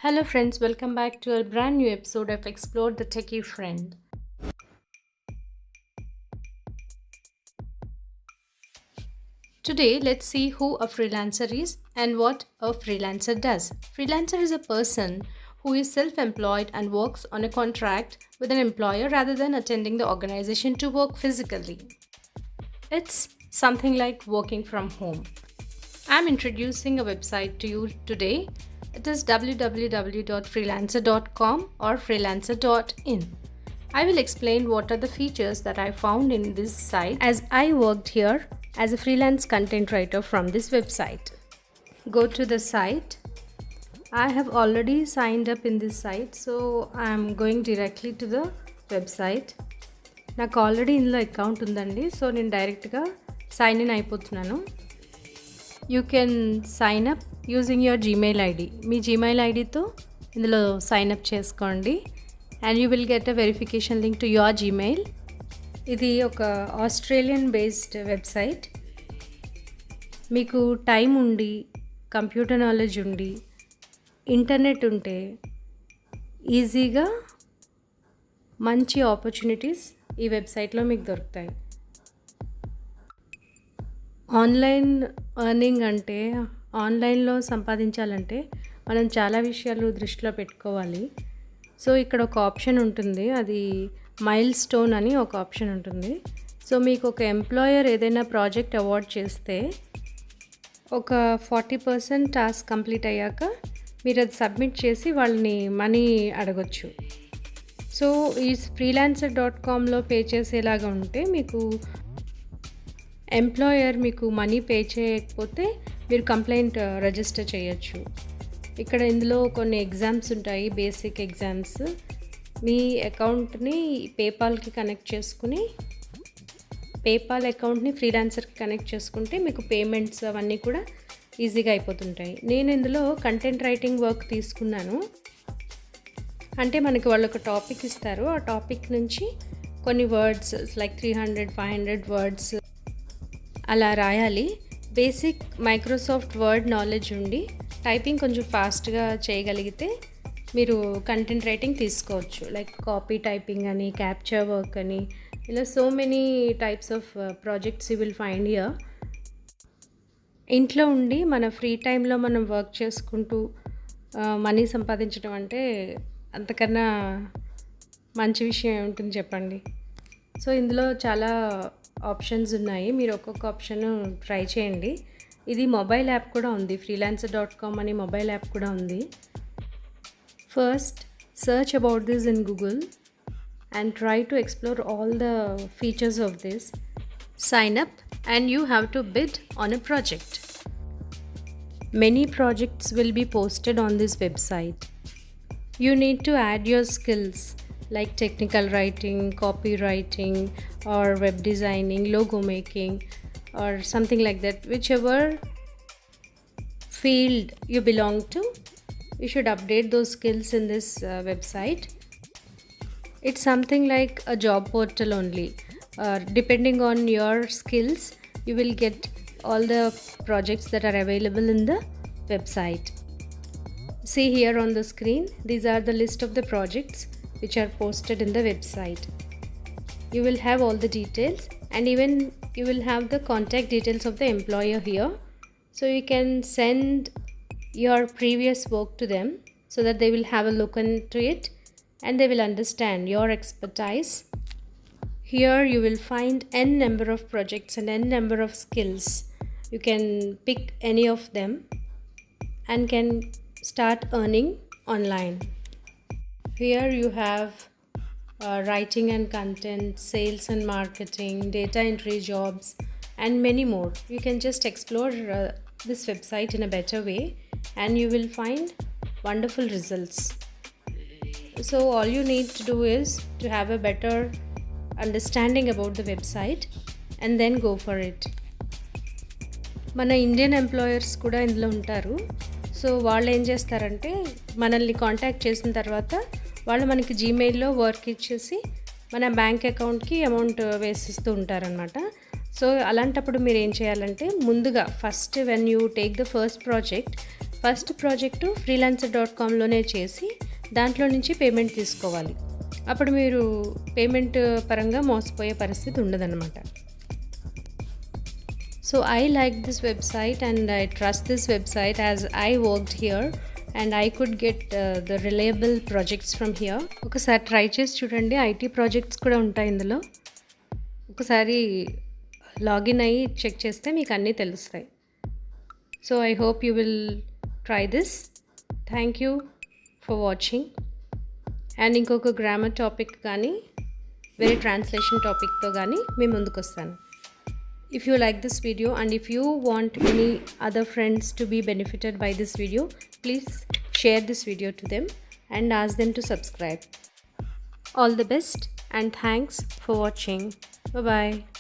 Hello friends, welcome back to a brand new episode of Explore the Techie Friend. Today, let's see who a freelancer is and what a freelancer does. Freelancer is a person who is self-employed and works on a contract with an employer rather than attending the organization to work physically. It's something like working from home. I'm introducing a website to you today. It is www.freelancer.com or freelancer.in. I will explain what are the features that I found in this site as I worked here as a freelance content writer from this website. Go to the site. I have already signed up in this site, so I am going directly to the website. నాకు already ఇందులో account ఉందండి, so నేను డైరెక్ట్గా sign in అయిపోతున్నాను. You can sign up using your Gmail ID. మీ Gmail ఐడితో ఇందులో sign up చేసుకోండి and you will get a verification link to your Gmail. ఇది ఒక ఆస్ట్రేలియన్ బేస్డ్ వెబ్సైట్. మీకు టైం ఉండి, కంప్యూటర్ నాలెడ్జ్ ఉండి, ఇంటర్నెట్ ఉంటే ఈజీగా మంచి ఆపర్చునిటీస్ ఈ వెబ్సైట్లో మీకు దొరుకుతాయి. ఆన్లైన్ ఎర్నింగ్ అంటే, ఆన్లైన్లో సంపాదించాలంటే మనం చాలా విషయాలు దృష్టిలో పెట్టుకోవాలి. సో ఇక్కడ ఒక ఆప్షన్ ఉంటుంది, అది మైల్ స్టోన్ అని ఒక ఆప్షన్ ఉంటుంది. సో మీకు ఒక ఎంప్లాయర్ ఏదైనా ప్రాజెక్ట్ అవార్డ్ చేస్తే ఒక 40% టాస్క్ కంప్లీట్ అయ్యాక మీరు అది సబ్మిట్ చేసి వాళ్ళని మనీ అడగొచ్చు. సో ఈ freelancer.comలో పే చేసేలాగా ఉంటే మీకు ఎంప్లాయర్ మీకు మనీ పే చేయకపోతే మీరు కంప్లైంట్ రిజిస్టర్ చేయొచ్చు. ఇక్కడ ఇందులో కొన్ని ఎగ్జామ్స్ ఉంటాయి, బేసిక్ ఎగ్జామ్స్. మీ అకౌంట్ని పేపాల్కి కనెక్ట్ చేసుకుని, పేపాల్ అకౌంట్ని ఫ్రీలాన్సర్కి కనెక్ట్ చేసుకుంటే మీకు పేమెంట్స్ అవన్నీ కూడా ఈజీగా అయిపోతుంటాయి. నేను ఇందులో కంటెంట్ రైటింగ్ వర్క్ తీసుకున్నాను. అంటే మనకి వాళ్ళు ఒక టాపిక్ ఇస్తారు, ఆ టాపిక్ నుంచి కొన్ని వర్డ్స్ లైక్ 300-500 వర్డ్స్ అలా రాయాలి. బేసిక్ మైక్రోసాఫ్ట్ వర్డ్ నాలెడ్జ్ ఉండి టైపింగ్ కొంచెం ఫాస్ట్గా చేయగలిగితే మీరు కంటెంట్ రైటింగ్ తీసుకోవచ్చు. లైక్ కాపీ టైపింగ్ అని, క్యాప్చర్ వర్క్ అని, ఇలా so many types of projects you will find here. ఇంట్లో ఉండి మన ఫ్రీ టైంలో మనం వర్క్ చేసుకుంటూ మనీ సంపాదించడం అంటే అంతకన్నా మంచి విషయం ఏముంటుంది చెప్పండి. సో ఇందులో చాలా ఆప్షన్స్ ఉన్నాయి, మీరు ఒక్కొక్క ఆప్షన్ ట్రై చేయండి. ఇది మొబైల్ యాప్ కూడా ఉంది, freelancer.com అని మొబైల్ యాప్ కూడా ఉంది. First search about this in Google and try to explore all the features of this. Sign up and you have to bid on a project. Many projects will be posted on this website. You need to add your skills like technical writing, copywriting, or web designing, logo making, or something like that. Whichever field you belong to, you should update those skills in this website. It's something like a job portal only. Depending on your skills, you will get all the projects that are available in the website. See here on the screen, these are the list of the projects which are posted in the website. You will have all the details and even you will have the contact details of the employer here. So you can send your previous work to them so that they will have a look into it and they will understand your expertise. Here you will find n number of projects and n number of skills. You can pick any of them and can start earning online. Here you have writing and content, sales and marketing, data entry jobs, and many more. You can just explore this website in a better way and you will find wonderful results. So all you need to do is to have a better understanding about the website and then go for it. మన Indian employers కూడా ఇందులో ఉంటారు. So వాళ్ళు ఏం చేస్తారంటే మనల్ని contact చేసిన తర్వాత వాళ్ళు మనకి జీమెయిల్లో వర్క్ ఇచ్చేసి మన బ్యాంక్ అకౌంట్కి అమౌంట్ వేసిస్తూ ఉంటారనమాట. సో అలాంటప్పుడు మీరు ఏం చేయాలంటే ముందుగా first when you take the first project, first project freelancer.comలోనే చేసి దాంట్లో నుంచి పేమెంట్ తీసుకోవాలి. అప్పుడు మీరు పేమెంట్ పరంగా మోసపోయే పరిస్థితి ఉండదన్నమాట. So I like this website and I trust this website as I worked here and I could get the reliable projects from here. ఒకసారి ట్రై చేసి చూడండి. ఐటీ ప్రాజెక్ట్స్ కూడా ఉంటాయి ఇందులో. ఒకసారి లాగిన్ అయ్యి చెక్ చేస్తే మీకు అన్నీ తెలుస్తాయి. So I hope you will try this. Thank you for watching. And ఇంకొక గ్రామర్ టాపిక్ కానీ వేరే ట్రాన్స్లేషన్ టాపిక్తో కానీ మీ ముందుకు వస్తాను. If you like this video and if you want any other friends to be benefited by this video, please share this video to them and ask them to subscribe. All the best and thanks for watching. Bye bye.